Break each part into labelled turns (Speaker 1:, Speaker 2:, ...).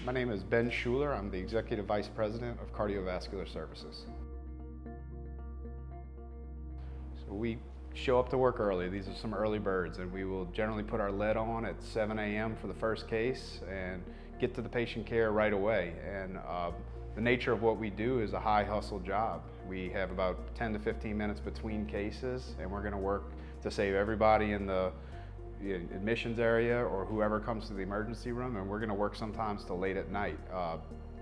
Speaker 1: My name is Ben Schuler. I'm the Executive Vice President of Cardiovascular Services. So we show up to work early. These are some early birds, and we will generally put our lead on at 7 a.m. for the first case and get to the patient care right away. And the nature of what we do is a high hustle job. We have about 10 to 15 minutes between cases, and we're going to work to save everybody in the admissions area or whoever comes to the emergency room, and we're going to work sometimes till late at night.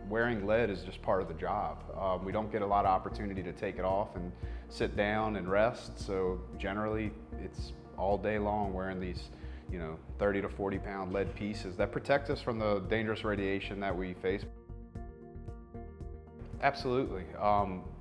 Speaker 1: Wearing lead is just part of the job. We don't get a lot of opportunity to take it off and sit down and rest, so generally it's all day long wearing these 30 to 40 pound lead pieces that protect us from the dangerous radiation that we face. Absolutely.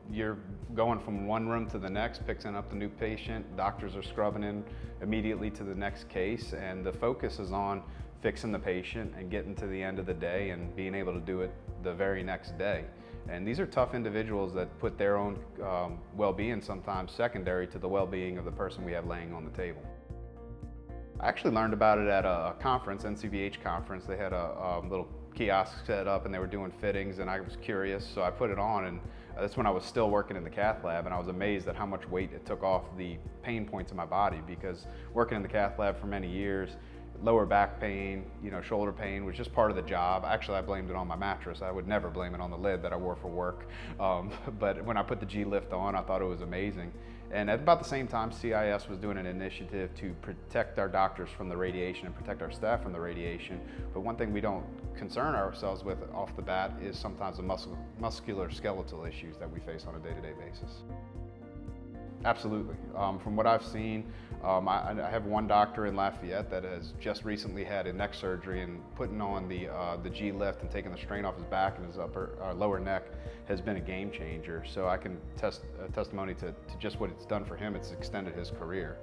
Speaker 1: You're going from one room to the next, picking up the new patient. Doctors are scrubbing in immediately to the next case, and the focus is on fixing the patient and getting to the end of the day and being able to do it the very next day. And these are tough individuals that put their own well-being sometimes secondary to the well-being of the person we have laying on the table. I actually learned about it at a conference, NCVH conference. They had a little kiosk set up and they were doing fittings, and I was curious, so I put it on, and that's when I was still working in the Cath Lab, and I was amazed at how much weight it took off the pain points in my body, because working in the Cath Lab for many years, lower back pain, shoulder pain was just part of the job. Actually, I blamed it on my mattress. I would never blame it on the lead that I wore for work. But when I put the GLift on, I thought it was amazing. And at about the same time, CIS was doing an initiative to protect our doctors from the radiation and protect our staff from the radiation. But one thing we don't concern ourselves with off the bat is sometimes the musculoskeletal issues that we face on a day-to-day basis. Absolutely. From what I've seen, I have one doctor in Lafayette that has just recently had a neck surgery, and putting on the GLift and taking the strain off his back and his lower neck has been a game changer. So I can testimony to just what it's done for him. It's extended his career.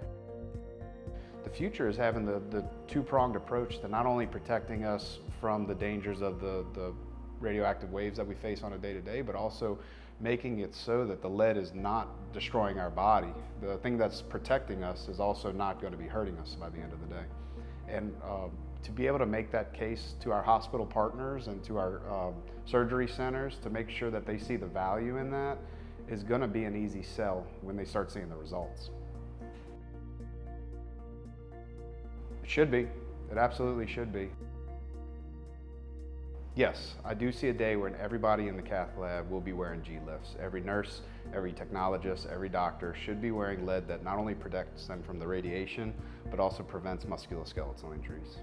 Speaker 1: The future is having the two-pronged approach to not only protecting us from the dangers of the radioactive waves that we face on a day-to-day, but also making it so that the lead is not destroying our body. The thing that's protecting us is also not going to be hurting us by the end of the day. And to be able to make that case to our hospital partners and to our surgery centers to make sure that they see the value in that is going to be an easy sell when they start seeing the results. It should be. It absolutely should be. Yes, I do see a day when everybody in the Cath Lab will be wearing GLifts. Every nurse, every technologist, every doctor should be wearing lead that not only protects them from the radiation, but also prevents musculoskeletal injuries.